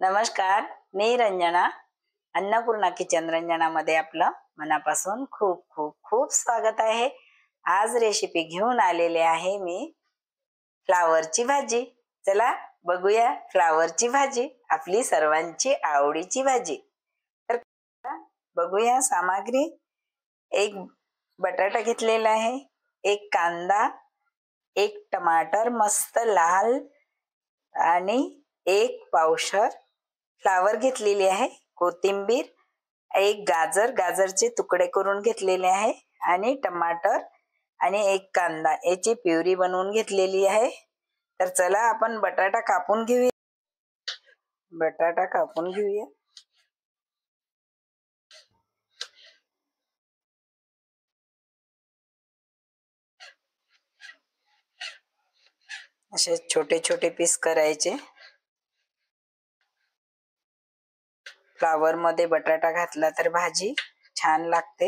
नमस्कार, मी रंजना. अन्नपूर्णा किचन रंजनामध्ये आपलं मनापासून खूप खूप खूप स्वागत आहे. आज रेसिपी घेऊन आलेले आहे मी फ्लावरची भाजी. चला बघूया फ्लावरची भाजी, आपली सर्वांची आवडीची भाजी. तर बघूया सामग्री. एक बटाटा घेतलेला आहे, एक कांदा, एक टमाटर मस्त लाल आणि एक पावशर फ्लावर घेतलेली आहे, कोथिंबीर, एक गाजर, गाजरचे तुकडे करून घेतलेले आहे आणि टमाटर आणि एक कांदा याची प्युरी बनवून घेतलेली आहे. तर चला आपण बटाटा कापून घेऊया. असे छोटे छोटे पीस करायचे. फ्लावर मध्ये बटाटा घातला तर भाजी छान लागते.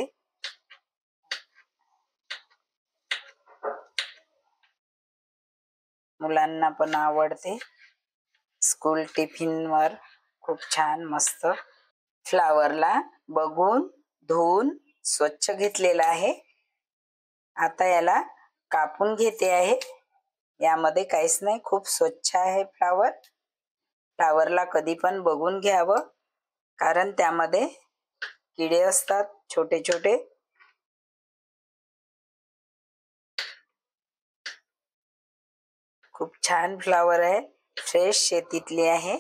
मुलांना पण आवडते. स्कूल टिफिन वर खूप छान मस्त. फ्लावरला बघून धुवून स्वच्छ घेतलेला आहे. आता याला कापून घेते आहे. यामध्ये काहीच नाही, खूप स्वच्छ आहे फ्लावर. फ्लावरला कधी पण बघून घ्यावं, कारण त्यामध्ये किडे असतात छोटे छोटे. खूप छान फ्लावर आहे, फ्रेश शेतीतली आहे.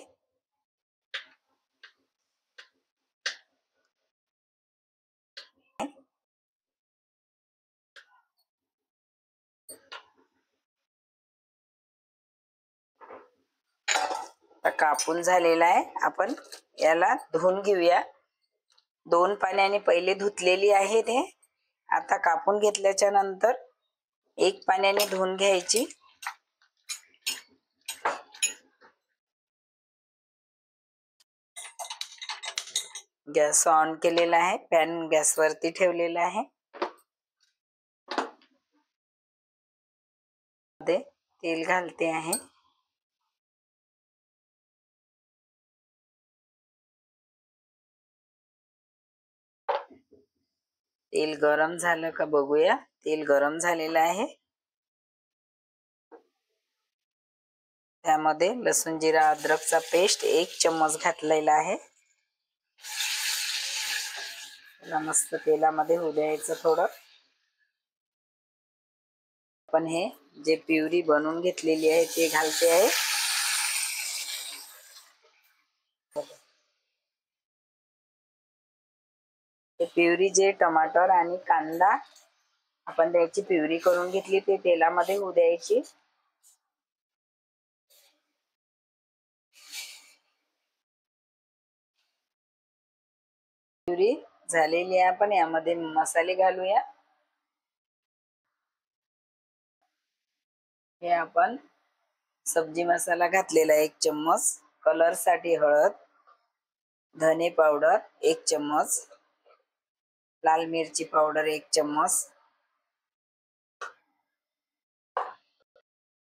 कापून झालेला आहे. आपण याला धुवून घेऊया. 2 पाण्याने पहिले धुतलेली आहे ते. आता कापून घेतल्याच्या नंतर 1 पाण्याने धुवून घ्यायची. गॅस ऑन केलेला आहे, पॅन गॅसवरती ठेवलेला आहे. तेल घालते आहे. तेल गरम झालं का बघूया. तेल गरम झालेलं आहे. त्यामध्ये लसूण जिरा अद्रकचा पेस्ट 1 चम्मच घातलेला आहे. त्याला मस्त तेलामध्ये होऊ द्यायचं थोडं. आपण हे जे प्युरी बनवून घेतलेली आहे ते घालते आहे. ते प्युरी जे टमाटर आणि कांदा आपण त्याची प्युरी करून घेतली ते तेलामध्ये होऊ द्यायची. प्युरी झालेली आहे. आपण यामध्ये मसाले घालूया. हे आपण सब्जी मसाला घातलेला 1 चम्मच, कलर साठी हळद, धने पावडर 1 चम्मच, लाल मिरची पावडर 1 चम्मच.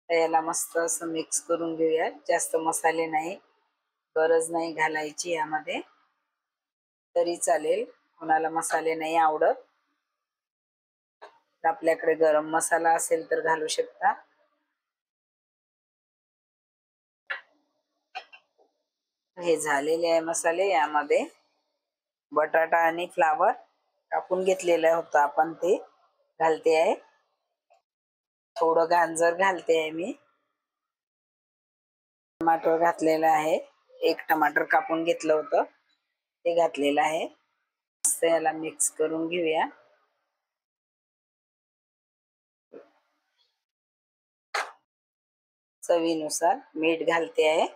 याला मस्त असं मिक्स करून घेऊया. जास्त मसाले नाही, गरज नाही घालायची यामध्ये, तरी चालेल. कोणाला मसाले नाही आवडत, आपल्याकडे गरम मसाला असेल तर घालू शकता. हे झालेले आहे मसाले. यामध्ये बटाटा आणि फ्लावर कापून घेतलेलं होतं आपण ते घालते आहे. थोडं गाजर घालते आहे मी. टमाटर घातलेलं आहे. 1 टमाटर कापून घेतलं होतं ते घातलेलं आहे. मस्त याला मिक्स करून घेऊया. चवीनुसार मीठ घालते आहे.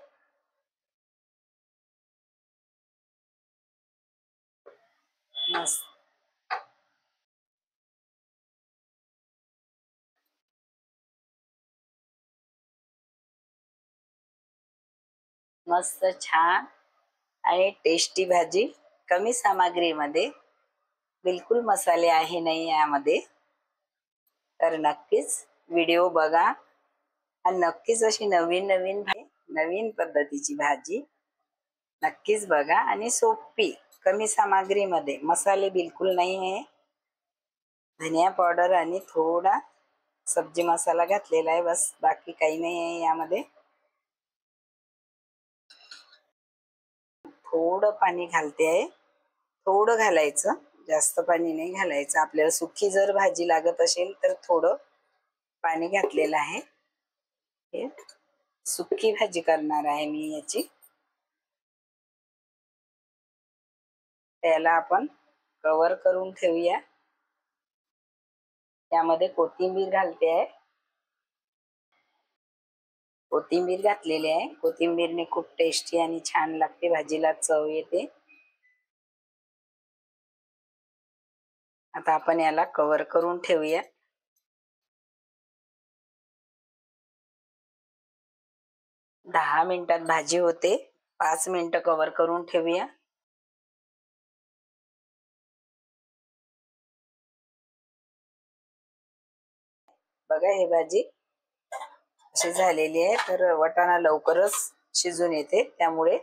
मस्त छान आणि टेस्टी भाजी. कमी सामग्रीमध्ये, बिलकुल मसाले आहे नाही यामध्ये. तर नक्कीच व्हिडिओ बघा आणि नक्कीच अशी नवीन नवीन पद्धतीची भाजी नक्कीच बघा आणि सोपी कमी सामग्रीमध्ये, मसाले बिलकुल नाही आहे. धनिया पावडर आणि थोडा सब्जी मसाला घातलेला आहे, बस बाकी काही नाही आहे यामध्ये. थोडं पाणी घालते आहे, थोडं घालायचं, जास्त पाणी नाही घालायचं. आपल्याला सुकी जर भाजी लागत असेल तर थोडं पाणी घातलेलं आहे. हे सुकी भाजी करणार आहे मी याची. त्याला आपण कव्हर करून ठेवूया. त्यामध्ये कोथिंबीर घालते आहे. कोथिंबीर घातलेली आहे. कोथिंबीरने खूप टेस्टी आणि छान लागते, भाजीला चव येते. आता आपण याला कव्हर करून ठेवूया. 10 मिनिटात भाजी होते. 5 मिनिटं कव्हर करून ठेवूया. बघा ही भाजी अशी झालेली आहे. तर वाटाणा लवकरच शिजून येते, त्यामुळे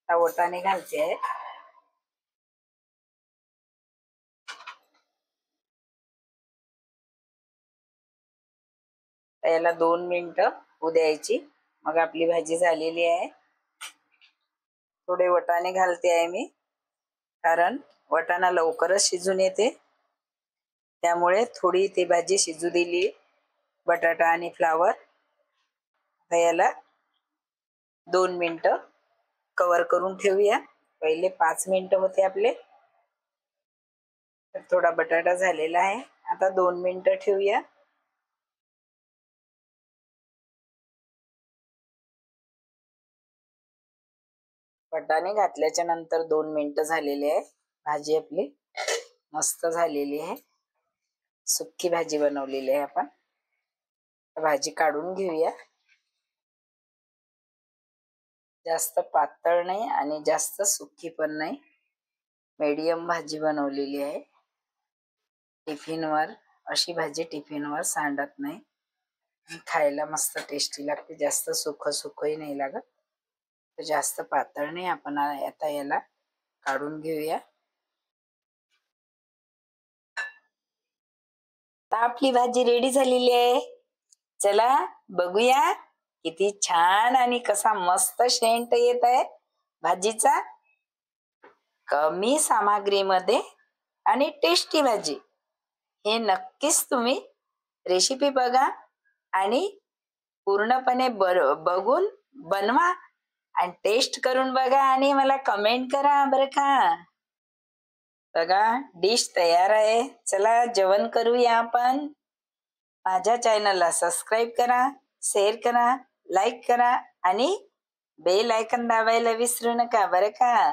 वाटाणे घालते आहे. याला 2 मिनिटं होऊ द्यायची, मग आपली भाजी झालेली आहे. थोडे वाटाणे घालते आहे मी, कारण वाटाणा लवकरच शिजून येते, त्यामुळे थोडी ती भाजी शिजू दिली. बटाटा आणि फ्लावर. याला 2 मिनिटं कव्हर करून ठेवूया. पहिले 5 मिनिटं होते आपले. तर थोडा बटाटा झालेला आहे. आता 2 मिनिटं ठेवूया. वाटाणे घातल्याच्या नंतर 2 मिनिटं झालेले आहे. भाजी आपली मस्त झालेली आहे. सुक्की भाजी बनवलेली आहे आपण. भाजी काढून घेऊया. जास्त पातळ नाही आणि जास्त सुकी पण नाही, मीडियम भाजी बनवलेली आहे. टिफिनवर अशी भाजी टिफिनवर सांडत नाही, खायला मस्त टेस्टी लागते. जास्त सुखही नाही लागत, तर जास्त पातळ नाही. आपण आता याला काढून घेऊया. तर आपली भाजी रेडी झालेली आहे. चला बघूया किती छान आणि कसा मस्त सेंट येत आहे भाजीचा. कमी सामग्रीमध्ये आणि टेस्टी भाजी. हे नक्कीच तुम्ही रेसिपी बघा आणि पूर्णपणे बघून बनवा आणि टेस्ट करून बघा आणि मला कमेंट करा बरं का. बघा डिश तयार आहे. चला जेवण करूया आपण. माझ्या चॅनलला सबस्क्राईब करा, शेअर करा, लाईक करा आणि बेल आयकॉन दाबायला विसरू नका बरं का.